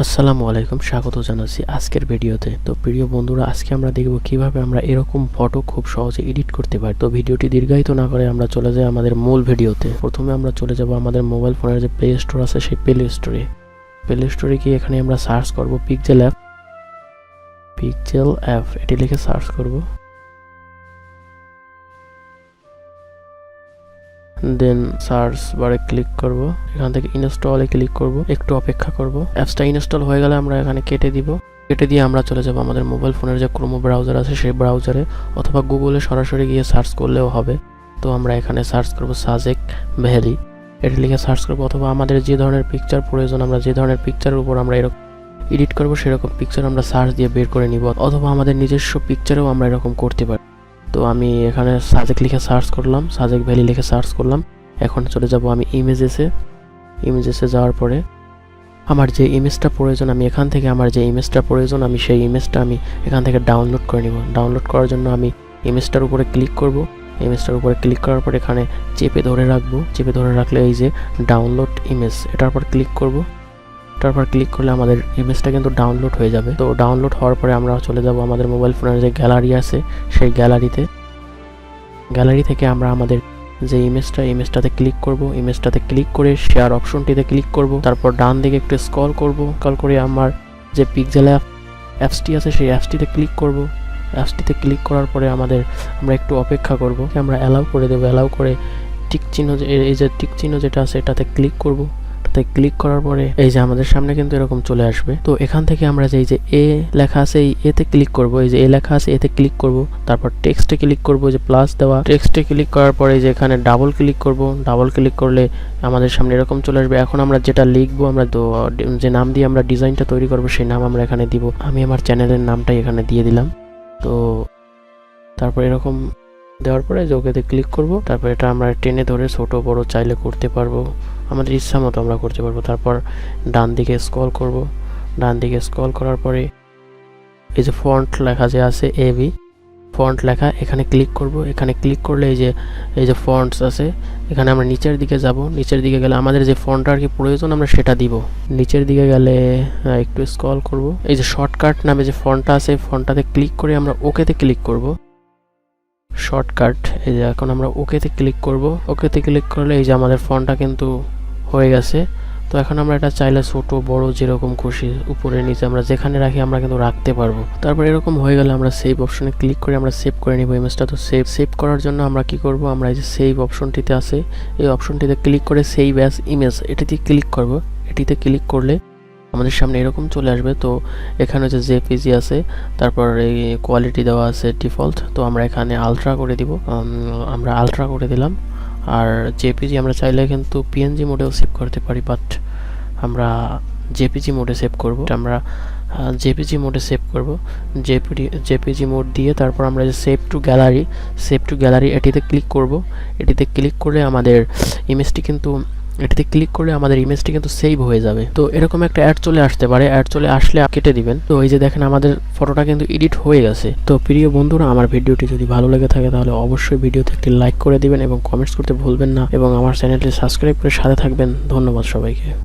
আসসালামু আলাইকুম, স্বাগত জানাচ্ছি আজকের ভিডিওতে। তো প্রিয় বন্ধুরা, আজকে আমরা দেখব কিভাবে আমরা এরকম ফটো খুব সহজে এডিট করতে পারি। তো ভিডিওটি দীর্ঘায়িত না করে আমরা চলে যাই আমাদের মূল ভিডিওতে। প্রথমে আমরা চলে যাব আমাদের মোবাইল ফোনের যে প্লে স্টোর আছে সেই প্লে স্টোরে গিয়ে এখানে আমরা সার্চ করব পিক্সেল অ্যাপ এটি লিখে সার্চ করব। দেন সার্চ বারে ক্লিক করব, এখান থেকে ইনস্টলে ক্লিক করব, একটু অপেক্ষা করব। অ্যাপসটা ইনস্টল হয়ে গেলে আমরা এখানে কেটে দিয়ে আমরা চলে যাব আমাদের মোবাইল ফোনের যে ক্রোম ব্রাউজার আছে সেই ব্রাউজারে, অথবা গুগলে সরাসরি গিয়ে সার্চ করলেও হবে। তো আমরা এখানে সার্চ করব সাজেক ভ্যালি, এটি লিখে সার্চ করব। অথবা আমাদের যে ধরনের পিকচার প্রয়োজন, আমরা যে ধরনের পিকচারের উপর আমরা এরকম এডিট করব সেরকম পিকচার আমরা সার্চ দিয়ে বের করে নিব, অথবা আমাদের নিজস্ব পিকচারেও আমরা এরকম করতে পারি। তো আমি এখানে সাজেক লিখে সার্চ করলাম, সাজেক ভ্যালি লিখে সার্চ করলাম। এখন চলে যাব আমি ইমেজেসে যাওয়ার পরে আমার যে ইমেজটা প্রয়োজন, আমি এখান থেকে আমার যে ইমেজটা প্রয়োজন আমি সেই ইমেজটা আমি এখান থেকে ডাউনলোড করে নিব। ডাউনলোড করার জন্য আমি ইমেজটার উপরে ক্লিক করব। ইমেজটার উপরে ক্লিক করার পর এখানে চেপে ধরে রাখবো। চেপে ধরে রাখলে এই যে ডাউনলোড ইমেজ, এটার উপর ক্লিক করব। তারপর ক্লিক করলে আমাদের ইমেজটা কিন্তু ডাউনলোড হয়ে যাবে। তো ডাউনলোড হওয়ার পরে আমরা চলে যাব আমাদের মোবাইল ফোনের যে গ্যালারি আছে সেই গ্যালারি থেকে আমরা আমাদের যে ইমেজটাতে ক্লিক করব। ইমেজটাতে ক্লিক করে শেয়ার অপশনটিতে ক্লিক করব। তারপর ডান দিকে একটু স্ক্রল করে আমার যে পিক্সেল অ্যাপসটি আছে সেই অ্যাপসটিতে ক্লিক করব। অ্যাপসটিতে ক্লিক করার পরে আমরা একটু অপেক্ষা করব। আমরা অ্যালাউ করে দেবো। অ্যালাউ করে টিক চিহ্ন, এই যে টিক চিহ্ন যেটা আছে এটাতে ক্লিক করব। ক্লিক করার পরে এই যে আমাদের সামনে কিন্তু এরকম চলে আসবে। তো এখান থেকে আমরা যে এ লেখা আছে এই এতে ক্লিক করব। এই যে এ লেখা আছে এতে ক্লিক করব। তারপর টেক্সটে ক্লিক করব, যে প্লাস দেওয়া টেক্সটে ক্লিক করার পরে যে এখানে ডাবল ক্লিক করব। ডাবল ক্লিক করলে আমাদের সামনে এরকম চলে আসবে। এখন আমরা যেটা লিখবো, আমরা তো যে নাম দিয়ে আমরা ডিজাইনটা তৈরি করব সেই নাম আমরা এখানে দিব। আমি আমার চ্যানেলের নামটাই এখানে দিয়ে দিলাম। তো তারপর এরকম দেওয়ার পরে যে ওকেতে ক্লিক করব। তারপর এটা আমরা টেনে ধরে ছোট বড় চাইলে করতে পারবো, আমাদের ইচ্ছা মতো আমরা করতে পারবো। তারপর ডান দিকে স্ক্রল করব। ডান দিকে স্ক্রল করার পরে এই যে ফন্ট লেখা যে আছে এবি ফন্ট লেখা, এখানে ক্লিক করব। এখানে ক্লিক করলে এই যে ফন্টস আছে, এখানে আমরা নিচের দিকে যাব। নিচের দিকে গেলে আমাদের যে ফন্টটা আর কি প্রয়োজন আমরা সেটা দিব। নিচের দিকে গেলে একটু স্ক্রল করব। এই যে শর্টকাট নামে যে ফন্টটা আছে ফন্টটাতে ক্লিক করে আমরা ওকেতে ক্লিক করব। শর্টকাট, এই যে এখন আমরা ওকেতে ক্লিক করব। ওকেতে ক্লিক করলে এই যে আমাদের ফন্টটা কিন্তু হয়ে গেছে। তো এখন আমরা এটা চাইলে ছোট বড় যেরকম খুশি উপরে নিচে আমরা যেখানে রাখি আমরা কিন্তু রাখতে পারবো। তারপর এরকম হয়ে গেলে আমরা সেভ অপশনে ক্লিক করে আমরা সেভ করে নিব ইমেজটা। তো সেভ করার জন্য আমরা কি করব, আমরা এই যে সেভ অপশনটিতে আছে এই অপশনটিতে ক্লিক করে সেভ অ্যাজ ইমেজ এটিতে ক্লিক করব। এটিতে ক্লিক করলে আমাদের সামনে এরকম চলে আসবে। তো এখানে যে জেপিজি আছে, তারপর এই কোয়ালিটি দেওয়া আছে ডিফল্ট। তো আমরা এখানে আলট্রা করে দিব। আমরা আলট্রা করে দিলাম। আর জেপিজি আমরা চাইলে কিন্তু পিএনজি মোডেও সেভ করতে পারি, বাট আমরা জেপিজি মোডে সেভ করব। আমরা জেপিজি মোডে সেভ করব। জেপিজি মোড দিয়ে তারপর আমরা যে সেভ টু গ্যালারি এটিতে ক্লিক করব। এটিতে ক্লিক করলে আমাদের ইমেজটি কিন্তু সেভ হয়ে যাবে। তো এরকম একটা অ্যাড চলে আসতে পারে, অ্যাড চলে আসলে কেটে দিবেন। তো এই যে দেখেন আমাদের ফটোটা কিন্তু এডিট হয়ে গেছে। তো প্রিয় বন্ধুরা, আমার ভিডিওটি যদি ভালো লেগে থাকে তাহলে অবশ্যই ভিডিওতে একটি লাইক করে দিবেন এবং কমেন্টস করতে ভুলবেন না, এবং আমার চ্যানেলটি সাবস্ক্রাইব করে সাথে থাকবেন। ধন্যবাদ সবাইকে।